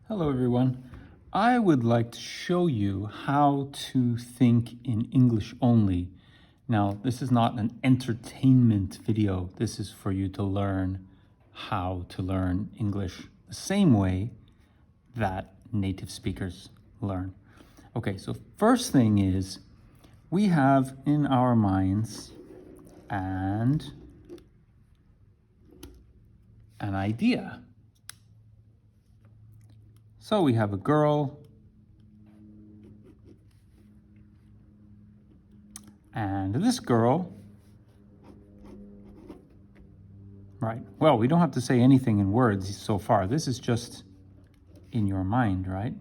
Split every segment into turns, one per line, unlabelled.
Hello everyone. I would like to show you how to think in English only. Now, this is not an entertainment video. This is for you to learn how to learn English the same way that native speakers learn. Okay, so first thing is we have in our minds an idea. So we have a girl and this girl, right? Well, we don't have to say anything in words so far. This is just in your mind, right?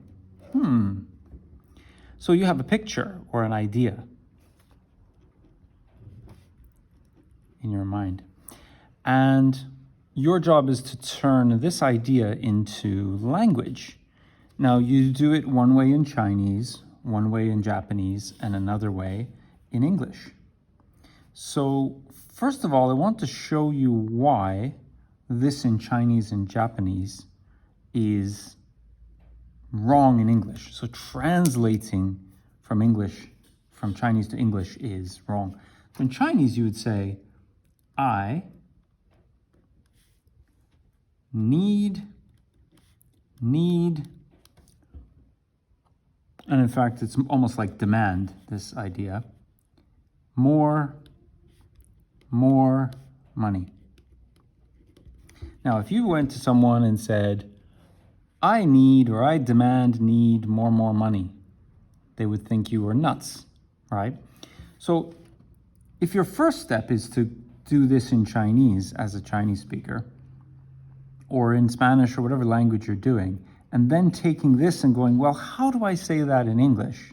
So you have a picture or an idea in your mind. And your job is to turn this idea into language. Now, you do it one way in Chinese, one way in Japanese, and another way in English. So, first of all, I want to show you why this in Chinese and Japanese is wrong in English. So, translating from Chinese to English is wrong. So in Chinese, you would say, I need, and in fact, it's almost like demand, this idea, more money. Now, if you went to someone and said, I need or I need more money, they would think you were nuts, right? So if your first step is to do this in Chinese as a Chinese speaker, or in Spanish or whatever language you're doing, and then taking this and going, well, how do I say that in English?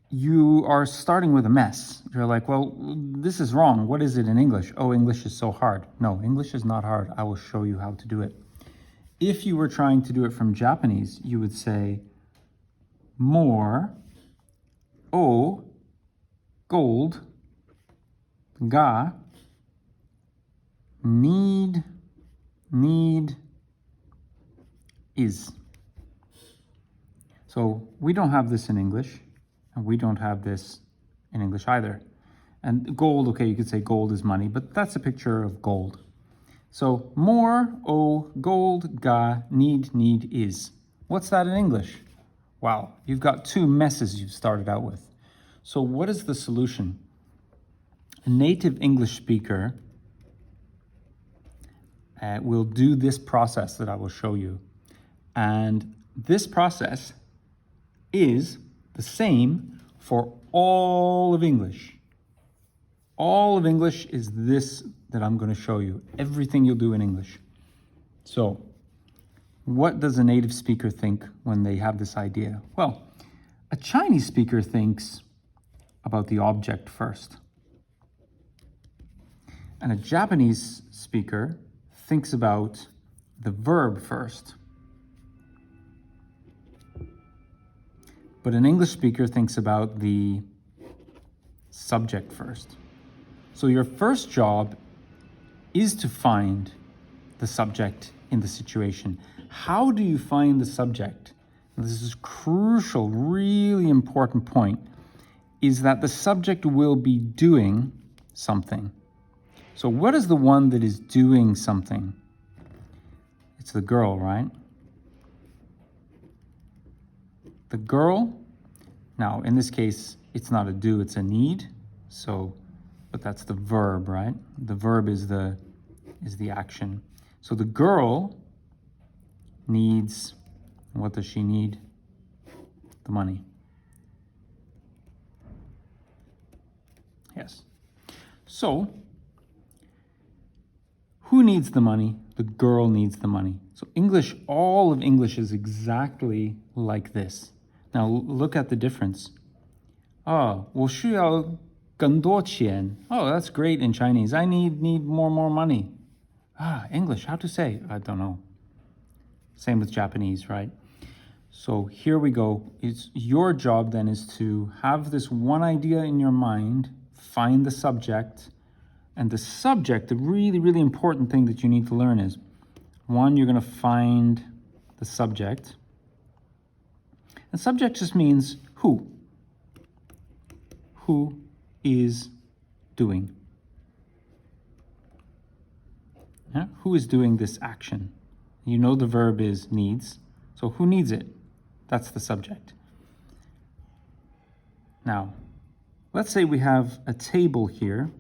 You are starting with a mess. You're like, well, this is wrong. What is it in English? Oh, English is so hard. No, English is not hard. I will show you how to do it. If you were trying to do it from Japanese, you would say, more, o, gold, ga, need is. So we don't have this in English, and we don't have this in English either. And gold, okay, you could say gold is money, but that's a picture of gold. So more, o, gold, ga, need is. What's that in English? Wow, you've got two messes you've started out with. So what is the solution? A native English speaker will do this process that I will show you. And this process is the same for all of English. All of English is this that I'm going to show you. Everything you'll do in English. So, what does a native speaker think when they have this idea? Well, a Chinese speaker thinks about the object first. And a Japanese speaker thinks about the verb first. But an English speaker thinks about the subject first. So your first job is to find the subject in the situation. How do you find the subject? This is crucial, really important point, is that the subject will be doing something. So what is the one that is doing something? It's the girl, right? The girl, now in this case, it's not a do, it's a need. So, but that's the verb, right? The verb is the action. So the girl needs, what does she need? The money. Yes. So, who needs the money? The girl needs the money. So English, all of English is exactly like this. Now look at the difference. 我需要更多钱. Oh, that's great in Chinese. I need more money. English, how to say? I don't know. Same with Japanese, right? So here we go. It's your job then is to have this one idea in your mind, find the subject, and the subject, the really, really important thing that you need to learn is, one, you're going to find the subject. And subject just means who. Who is doing. Yeah? Who is doing this action? You know the verb is needs. So who needs it? That's the subject. Now, let's say we have a table here.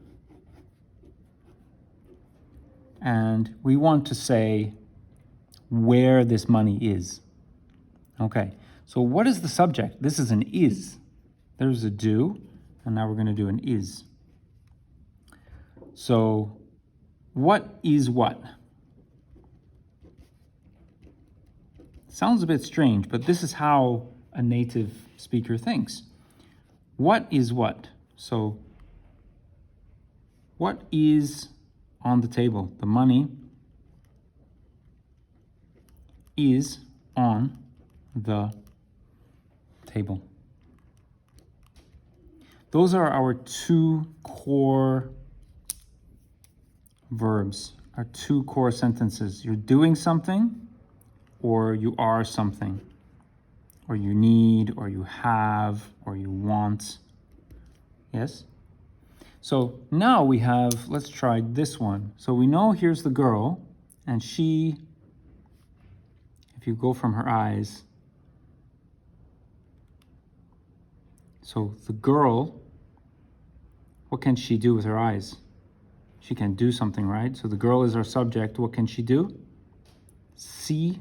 And we want to say where this money is. Okay, so what is the subject? This is an is. There's a do, and now we're going to do an is. So what is what? Sounds a bit strange, but this is how a native speaker thinks. What is what? So what is on the table? The money is on the table. Those are our two core verbs, our two core sentences. You're doing something, or you are something, or you need, or you have, or you want. Yes? So now we have, let's try this one. So we know here's the girl, and she, if you go from her eyes, so the girl, what can she do with her eyes? She can do something, right? So the girl is our subject. What can she do? See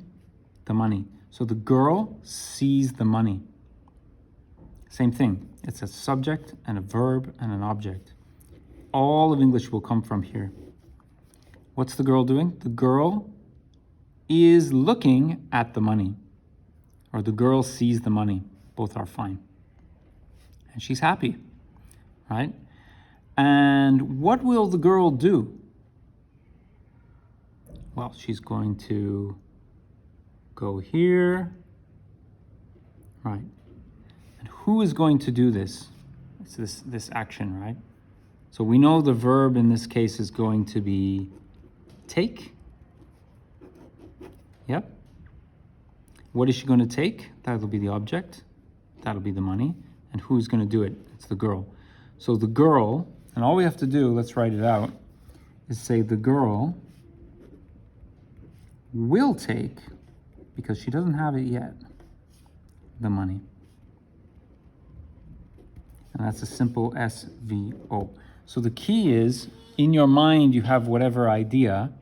the money. So the girl sees the money. Same thing. It's a subject and a verb and an object. All of English will come from here. What's the girl doing? The girl is looking at the money. Or the girl sees the money. Both are fine. And she's happy, right? And what will the girl do? Well, she's going to go here. Right. And who is going to do this? It's this action, right? So we know the verb in this case is going to be take. Yep. What is she going to take? That'll be the object. That'll be the money. And who's going to do it? It's the girl. So the girl, and all we have to do, let's write it out, is say the girl will take, because she doesn't have it yet, the money. And that's a simple SVO. So the key is, in your mind, you have whatever idea.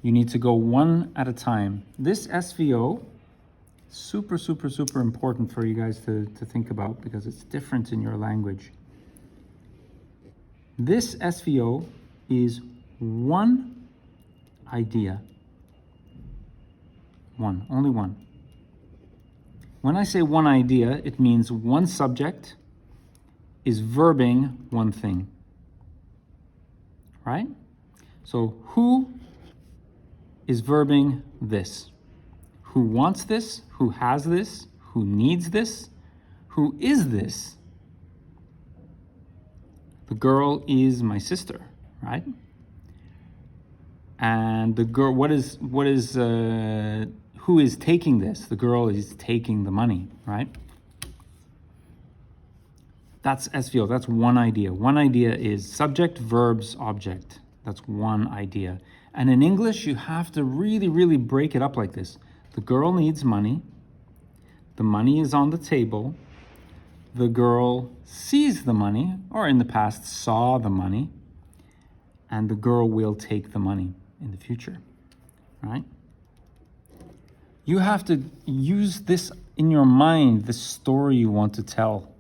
You need to go one at a time. This SVO, super, super, super important for you guys to think about because it's different in your language. This SVO is one idea. One, only one. When I say one idea, it means one subject is verbing one thing. Right? So who is verbing this? Who wants this? Who has this? Who needs this? Who is this? The girl is my sister, right? And the girl, who is taking this? The girl is taking the money, right? That's SVO, that's one idea. One idea is subject, verbs, object. That's one idea. And in English, you have to really, really break it up like this. The girl needs money. The money is on the table. The girl sees the money, or in the past, saw the money. And the girl will take the money in the future, right? You have to use this in your mind, the story you want to tell.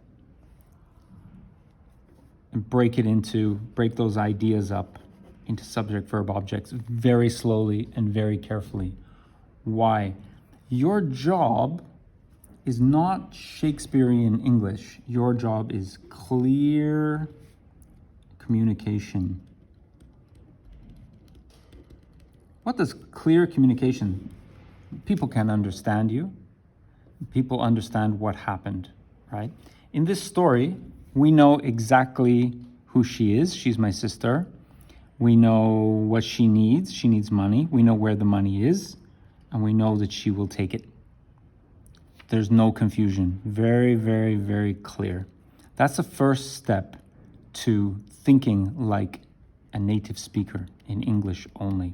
And break those ideas up into subject, verb, objects very slowly and very carefully. Why? Your job is not Shakespearean English. Your job is clear communication. What does clear communication? People can understand you. People understand what happened, right? In this story, we know exactly who she is. She's my sister. We know what she needs. She needs money. We know where the money is. and we know that she will take it. There's no confusion. Very, very, very clear. That's the first step to thinking like a native speaker in English only.